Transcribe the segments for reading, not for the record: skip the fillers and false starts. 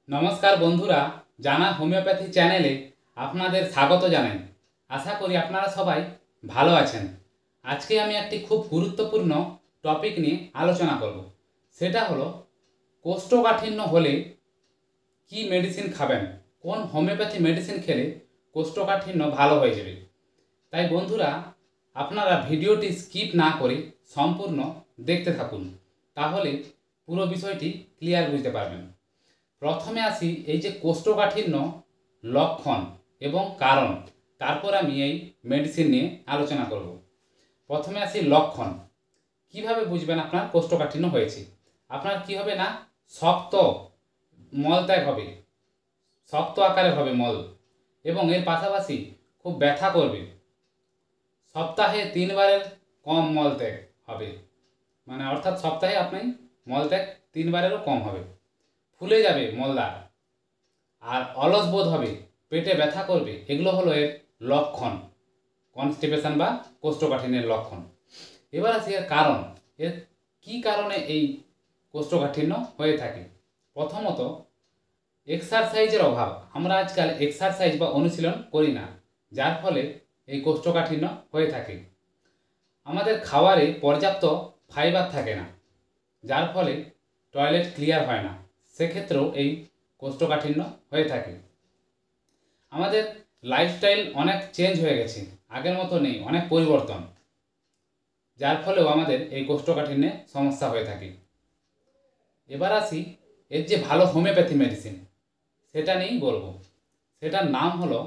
নমস্কার বন্ধুরা, জানা হোমিওপ্যাথি চ্যানেলে আপনাদের স্বাগত জানাই। আশা করি আপনারা সবাই ভালো আছেন। আজকে আমি একটি খুব গুরুত্বপূর্ণ টপিক নিয়ে আলোচনা করব। সেটা হলো কোষ্ঠকাঠিন্য হলে কি মেডিসিন খাবেন, কোন হোমিওপ্যাথি মেডিসিন খেলে কোষ্ঠকাঠিন্য ভালো হয়ে যাবে। তাই বন্ধুরা, আপনারা ভিডিওটি স্কিপ না করে সম্পূর্ণ দেখতে থাকুন, তাহলে পুরো বিষয়টি ক্লিয়ার বুঝতে পারবেন। প্রথমে আসি এই যে কোষ্ঠকাঠিন্য লক্ষণ এবং কারণ, তারপর আমি এই মেডিসিন নিয়ে আলোচনা করব। প্রথমে আসি লক্ষণ। কিভাবে বুঝবেন আপনার কোষ্ঠকাঠিন্য হয়েছে? আপনার কি হবে না, শক্ত মলত্যাগ হবে, শক্ত আকারের হবে মল, এবং এর পাশাপাশি খুব ব্যথা করবে। সপ্তাহে 3 বারের কম মলত্যাগ হবে, মানে অর্থাৎ সপ্তাহে আপনি মলত্যাগ 3 বারেরও কম হবে। ফুলে যাবে মলদ্বার, আর অলস বোধ হবে, পেটে ব্যথা করবে। এগুলো হলো এর লক্ষণ, কনস্টিপেশন বা কোষ্ঠকাঠিন্যের লক্ষণ। এবার আসি এর কারণ। এর কী কারণে এই কোষ্ঠকাঠিন্য হয়ে থাকে? প্রথমত, এক্সারসাইজের অভাব। আমরা আজকাল এক্সারসাইজ বা অনুশীলন করি না, যার ফলে এই কোষ্ঠকাঠিন্য হয়ে থাকে। আমাদের খাবারে পর্যাপ্ত ফাইবার থাকে না, যার ফলে টয়লেট ক্লিয়ার হয় না, সেক্ষেত্রেও এই কোষ্ঠকাঠিন্য হয়ে থাকে। আমাদের লাইফস্টাইল অনেক চেঞ্জ হয়ে গেছে, আগের মতো নেই, অনেক পরিবর্তন, যার ফলেও আমাদের এই কোষ্ঠকাঠিন্যে সমস্যা হয়ে থাকে। এবার আসি এর যে ভালো হোমিওপ্যাথি মেডিসিন, সেটা নিয়েই বলবো। সেটার নাম হলো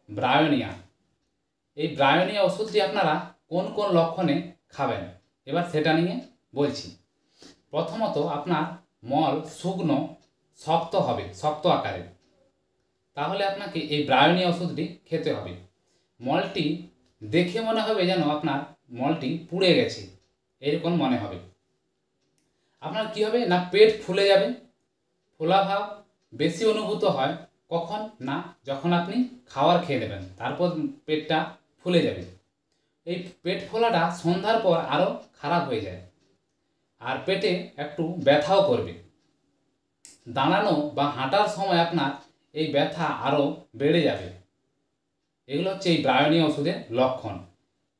ব্রায়োনিয়া। এই ব্রায়োনিয়া ওষুধটি আপনারা কোন কোন লক্ষণে খাবেন, এবার সেটা নিয়ে বলছি। প্রথমত, আপনার মল শুকনো শক্ত হবে, শক্ত আকারে, তাহলে আপনাকে এই ব্রায়োনিয়া ওষুধটি খেতে হবে। মলটি দেখে মনে হবে যেন আপনার মলটি পুড়ে গেছে, এরকম মনে হবে। আপনার কি হবে না, পেট ফুলে যাবে। ফোলাভাব বেশি অনুভূত হয় কখন না, যখন আপনি খাবার খেয়ে নেবেন, তারপর পেটটা ফুলে যাবে। এই পেট ফোলাটা সন্ধ্যার পর আরও খারাপ হয়ে যায়, আর পেটে একটু ব্যথাও করবে। দাঁড়ানো বা হাঁটার সময় আপনার এই ব্যথা আরও বেড়ে যাবে। এগুলো হচ্ছে এই ব্রায়োনিয়া ওষুধের লক্ষণ।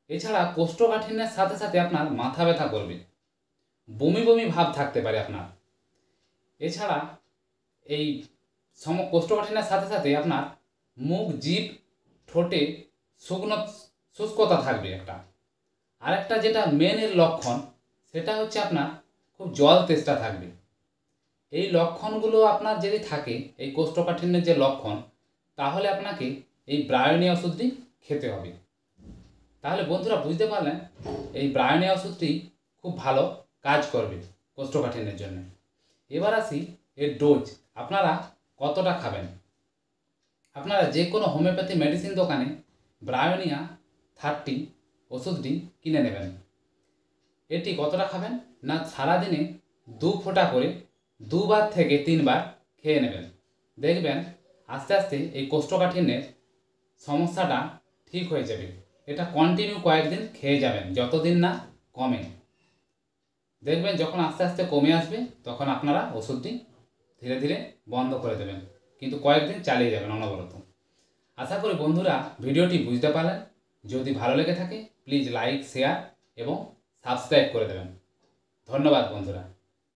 এছাড়া কোষ্ঠকাঠিন্যের সাথে সাথে আপনার মাথা ব্যথা করবে, বমি বমি ভাব থাকতে পারে আপনার। এছাড়া এই কোষ্ঠকাঠিন্যের সাথে সাথে আপনার মুখ, জিভ, ঠোঁটে শুকনো শুষ্কতা থাকবে একটা। আরেকটা যেটা মেনের লক্ষণ, সেটা হচ্ছে আপনার খুব জল তেষ্টা থাকবে। এই লক্ষণগুলো আপনার যদি থাকে, এই কোষ্ঠকাঠিন্যের যে লক্ষণ, তাহলে আপনাকে এই ব্রায়োনিয়া ওষুধটি খেতে হবে। তাহলে বন্ধুরা, বুঝতে পারলেন এই ব্রায়োনিয়া ওষুধটি খুব ভালো কাজ করবে কোষ্ঠকাঠিন্যের জন্য। এবার আসি এর ডোজ, আপনারা কতটা খাবেন। আপনারা যে কোনো হোমিওপ্যাথি মেডিসিন দোকানে ব্রায়োনিয়া 30 ওষুধটি কিনে নেবেন। এটি কতটা খাবেন না, সারাদিনে 2 ফোঁটা করে 2 বার থেকে 3 বার খেয়ে নেবেন। দেখবেন আস্তে আস্তে এই কোষ্ঠকাঠিন্যের সমস্যাটা ঠিক হয়ে যাবে। এটা কন্টিনিউ কয়েকদিন খেয়ে যাবেন, যতদিন না কমে। দেখবেন যখন আস্তে আস্তে কমে আসবে, তখন আপনারা ওষুধটি ধীরে ধীরে বন্ধ করে দেবেন, কিন্তু কয়েকদিন চালিয়ে যাবেন অনবরত। আশা করি বন্ধুরা ভিডিওটি বুঝতে পারলেন। যদি ভালো লেগে থাকে প্লিজ লাইক, শেয়ার এবং সাবস্ক্রাইব করে দেবেন। ধন্যবাদ বন্ধুরা।